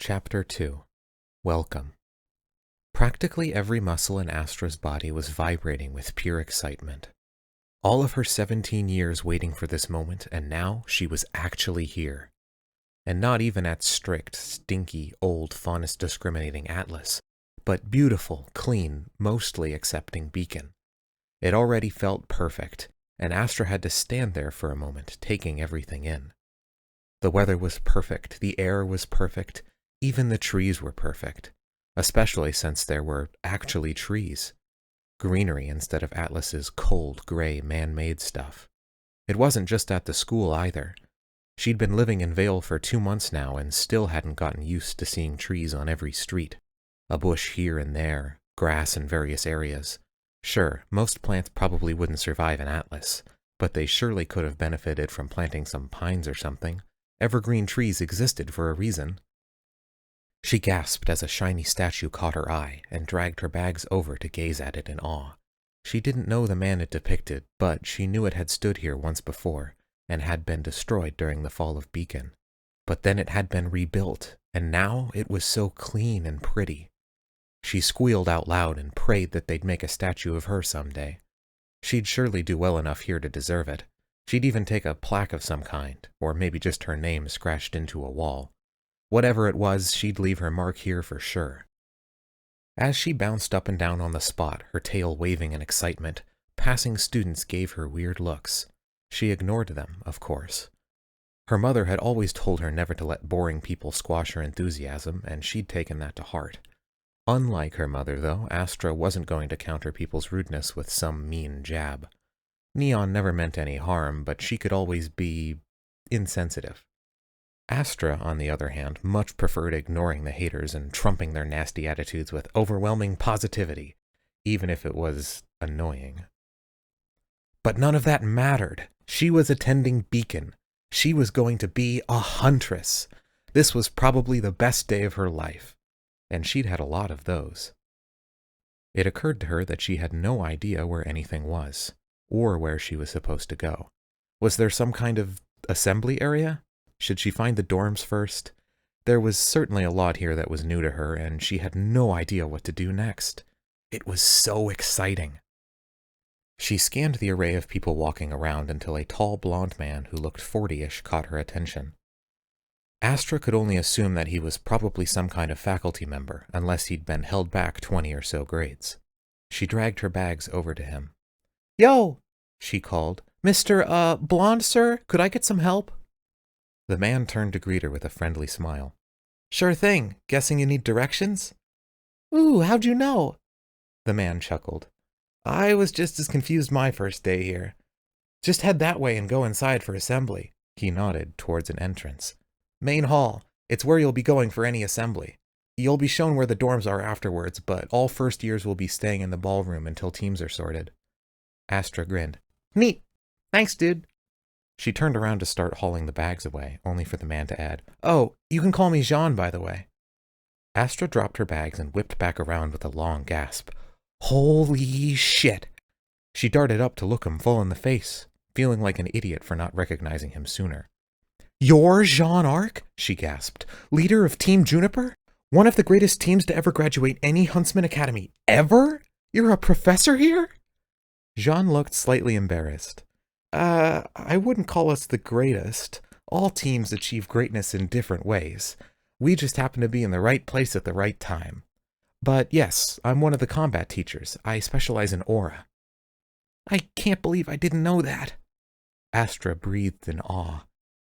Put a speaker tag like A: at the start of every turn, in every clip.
A: Chapter 2. Welcome. Practically every muscle in Astra's body was vibrating with pure excitement. All of her 17 years waiting for this moment, and now she was actually here. And not even at strict, stinky, old, faunus discriminating Atlas, but beautiful, clean, mostly accepting Beacon. It already felt perfect, and Astra had to stand there for a moment, taking everything in. The weather was perfect, the air was perfect, even the trees were perfect, especially since there were actually trees. Greenery instead of Atlas's cold, gray, man-made stuff. It wasn't just at the school either. She'd been living in Vale for 2 months now and still hadn't gotten used to seeing trees on every street. A bush here and there, grass in various areas. Sure, most plants probably wouldn't survive in Atlas, but they surely could have benefited from planting some pines or something. Evergreen trees existed for a reason. She gasped as a shiny statue caught her eye and dragged her bags over to gaze at it in awe. She didn't know the man it depicted, but she knew it had stood here once before and had been destroyed during the fall of Beacon. But then it had been rebuilt, and now it was so clean and pretty. She squealed out loud and prayed that they'd make a statue of her someday. She'd surely do well enough here to deserve it. She'd even take a plaque of some kind, or maybe just her name scratched into a wall. Whatever it was, she'd leave her mark here for sure. As she bounced up and down on the spot, her tail waving in excitement, passing students gave her weird looks. She ignored them, of course. Her mother had always told her never to let boring people squash her enthusiasm, and she'd taken that to heart. Unlike her mother, though, Astra wasn't going to counter people's rudeness with some mean jab. Neon never meant any harm, but she could always be insensitive. Astra, on the other hand, much preferred ignoring the haters and trumping their nasty attitudes with overwhelming positivity, even if it was annoying. But none of that mattered. She was attending Beacon. She was going to be a huntress. This was probably the best day of her life, and she'd had a lot of those. It occurred to her that she had no idea where anything was, or where she was supposed to go. Was there some kind of assembly area? Should she find the dorms first? There was certainly a lot here that was new to her, and she had no idea what to do next. It was so exciting. She scanned the array of people walking around until a tall blonde man who looked 40-ish caught her attention. Astra could only assume that he was probably some kind of faculty member, unless he'd been held back 20 or so grades. She dragged her bags over to him. "Yo!" she called. "Mr. Blonde, sir? Could I get some help?" The man turned to greet her with a friendly smile. "Sure thing. Guessing you need directions?" "Ooh, how'd you know?" The man chuckled. "I was just as confused my first day here. Just head that way and go inside for assembly." He nodded towards an entrance. "Main hall. It's where you'll be going for any assembly. You'll be shown where the dorms are afterwards, but all first years will be staying in the ballroom until teams are sorted." Astra grinned. "Neat. Thanks, dude." She turned around to start hauling the bags away, only for the man to add, "Oh, you can call me Jean, by the way." Astra dropped her bags and whipped back around with a long gasp. Holy shit! She darted up to look him full in the face, feeling like an idiot for not recognizing him sooner. "You're Jean Arc?" she gasped. "Leader of Team Juniper? One of the greatest teams to ever graduate any Huntsman Academy ever? You're a professor here?" Jean looked slightly embarrassed. I wouldn't call us the greatest. All teams achieve greatness in different ways. We just happen to be in the right place at the right time. But yes, I'm one of the combat teachers. I specialize in aura." "I can't believe I didn't know that." Astra breathed in awe.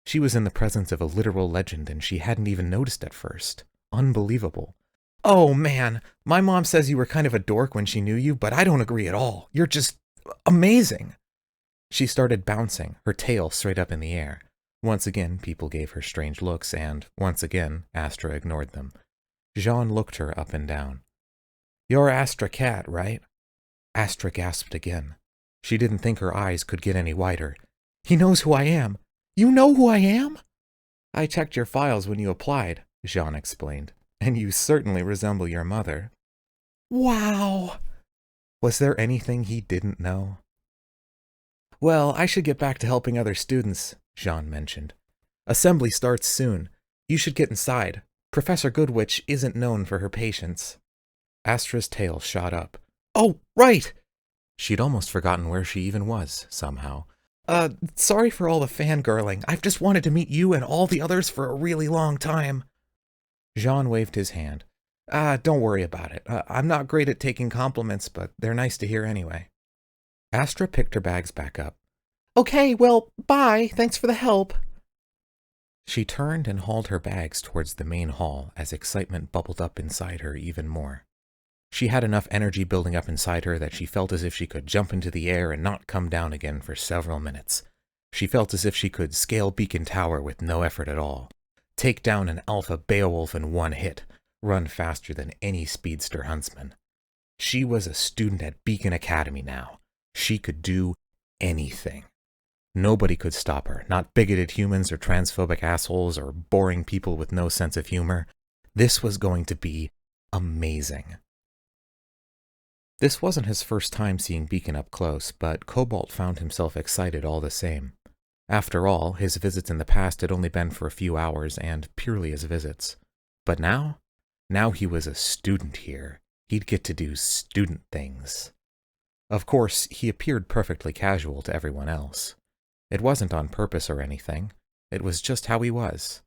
A: She was in the presence of a literal legend, and she hadn't even noticed at first. Unbelievable. "Oh man, my mom says you were kind of a dork when she knew you, but I don't agree at all. You're just amazing." She started bouncing, her tail straight up in the air. Once again, people gave her strange looks, and, once again, Astra ignored them. Jean looked her up and down. "You're Astra Cat, right?" Astra gasped again. She didn't think her eyes could get any wider. "He knows who I am. You know who I am?" "I checked your files when you applied," Jean explained, "and you certainly resemble your mother." Wow! Was there anything he didn't know? "Well, I should get back to helping other students," Jean mentioned. "Assembly starts soon. You should get inside. Professor Goodwitch isn't known for her patience. Astra's tail shot up. Oh, right! She'd almost forgotten where she even was, somehow. Sorry for all the fangirling. I've just wanted to meet you and all the others for a really long time. Jean waved his hand. Don't worry about it. I'm not great at taking compliments, but they're nice to hear anyway. Astra picked her bags back up. Okay, well, bye. Thanks for the help. She turned and hauled her bags towards the main hall as excitement bubbled up inside her even more. She had enough energy building up inside her that she felt as if she could jump into the air and not come down again for several minutes. She felt as if she could scale Beacon Tower with no effort at all, take down an alpha Beowulf in one hit, run faster than any speedster huntsman. She was a student at Beacon Academy now. She could do anything. Nobody could stop her, not bigoted humans or transphobic assholes or boring people with no sense of humor. This was going to be amazing. This wasn't his first time seeing Beacon up close, but Cobalt found himself excited all the same. After all, his visits in the past had only been for a few hours and purely as visits. But now he was a student here. He'd get to do student things. Of course, he appeared perfectly casual to everyone else. It wasn't on purpose or anything. It was just how he was.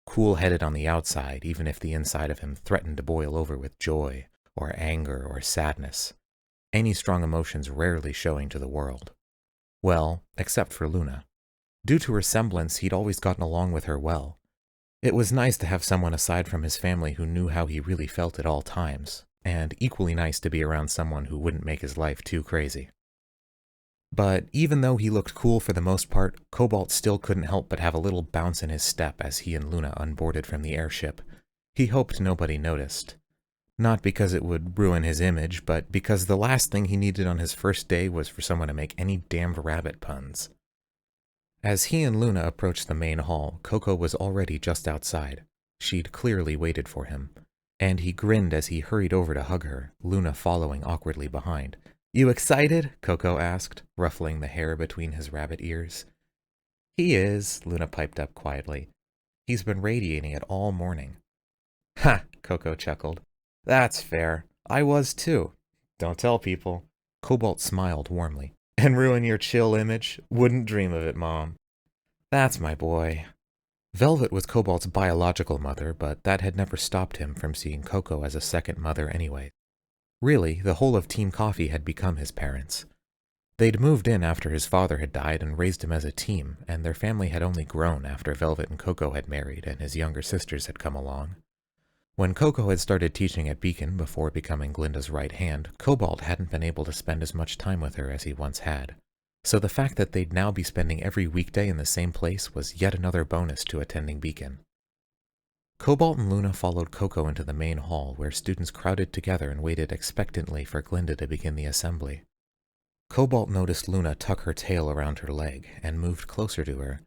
A: Cool-headed on the outside, even if the inside of him threatened to boil over with joy, or anger, or sadness. Any strong emotions rarely showing to the world. Well, except for Luna. Due to her semblance, he'd always gotten along with her well. It was nice to have someone aside from his family who knew how he really felt at all times, and equally nice to be around someone who wouldn't make his life too crazy. But even though he looked cool for the most part, Cobalt still couldn't help but have a little bounce in his step as he and Luna unboarded from the airship. He hoped nobody noticed. Not because it would ruin his image, but because the last thing he needed on his first day was for someone to make any damned rabbit puns. As he and Luna approached the main hall, Coco was already just outside. She'd clearly waited for him, and he grinned as he hurried over to hug her, Luna following awkwardly behind. You excited? Coco asked, ruffling the hair between his rabbit ears. He is, Luna piped up quietly. He's been radiating it all morning. Ha, Coco chuckled. That's fair. I was too. Don't tell people. Cobalt smiled warmly. And ruin your chill image? Wouldn't dream of it, Mom. That's my boy. Velvet was Cobalt's biological mother, but that had never stopped him from seeing Coco as a second mother anyway. Really, the whole of Team Coffee had become his parents. They'd moved in after his father had died and raised him as a team, and their family had only grown after Velvet and Coco had married and his younger sisters had come along. When Coco had started teaching at Beacon before becoming Glinda's right hand, Cobalt hadn't been able to spend as much time with her as he once had. So the fact that they'd now be spending every weekday in the same place was yet another bonus to attending Beacon. Cobalt and Luna followed Coco into the main hall where students crowded together and waited expectantly for Glinda to begin the assembly. Cobalt noticed Luna tuck her tail around her leg and moved closer to her,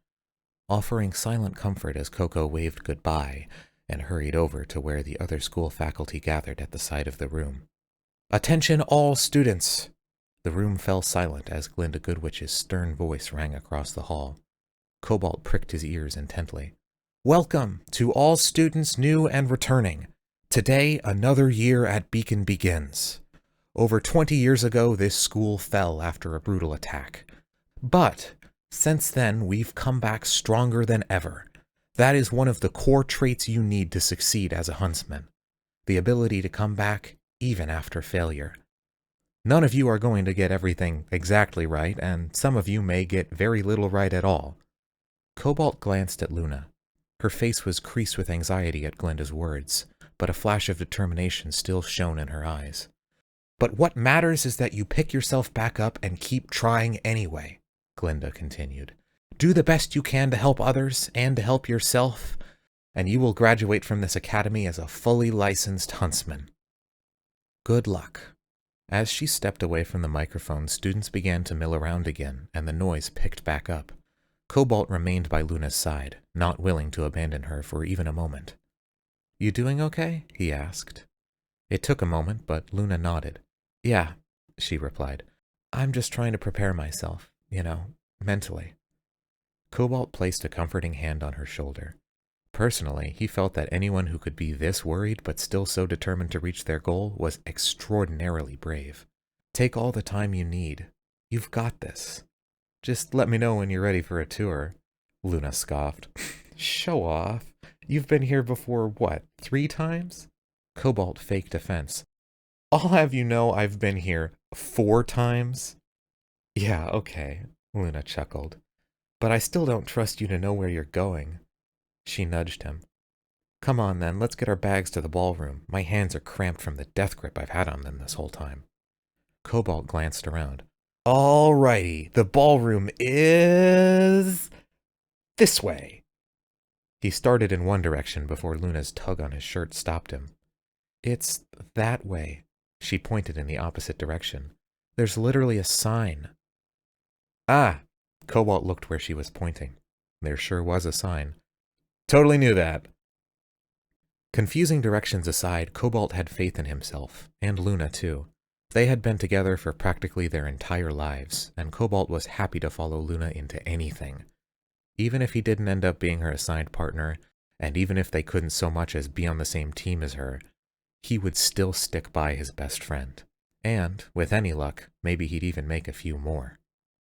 A: offering silent comfort as Coco waved goodbye and hurried over to where the other school faculty gathered at the side of the room. Attention all students! The room fell silent as Glinda Goodwitch's stern voice rang across the hall. Cobalt pricked his ears intently. Welcome to all students new and returning. Today, another year at Beacon begins. Over 20 years ago, this school fell after a brutal attack. But since then, we've come back stronger than ever. That is one of the core traits you need to succeed as a huntsman. The ability to come back even after failure. None of you are going to get everything exactly right, and some of you may get very little right at all. Cobalt glanced at Luna. Her face was creased with anxiety at Glinda's words, but a flash of determination still shone in her eyes. But what matters is that you pick yourself back up and keep trying anyway, Glinda continued. Do the best you can to help others and to help yourself, and you will graduate from this academy as a fully licensed huntsman. Good luck. As she stepped away from the microphone, students began to mill around again, and the noise picked back up. Cobalt remained by Luna's side, not willing to abandon her for even a moment. You doing okay? He asked. It took a moment, but Luna nodded. Yeah, she replied. I'm just trying to prepare myself, mentally. Cobalt placed a comforting hand on her shoulder. Personally, he felt that anyone who could be this worried but still so determined to reach their goal was extraordinarily brave. Take all the time you need. You've got this. Just let me know when you're ready for a tour, Luna scoffed. Show off. You've been here before, what, 3 times? Cobalt faked offense. I'll have you know I've been here 4 times. Yeah, okay, Luna chuckled. But I still don't trust you to know where you're going. She nudged him. Come on then, let's get our bags to the ballroom. My hands are cramped from the death grip I've had on them this whole time. Cobalt glanced around. Alrighty, the ballroom is this way. He started in one direction before Luna's tug on his shirt stopped him. It's that way. She pointed in the opposite direction. There's literally a sign. Ah! Cobalt looked where she was pointing. There sure was a sign. Totally knew that. Confusing directions aside, Cobalt had faith in himself, and Luna too. They had been together for practically their entire lives, and Cobalt was happy to follow Luna into anything. Even if he didn't end up being her assigned partner, and even if they couldn't so much as be on the same team as her, he would still stick by his best friend. And, with any luck, maybe he'd even make a few more.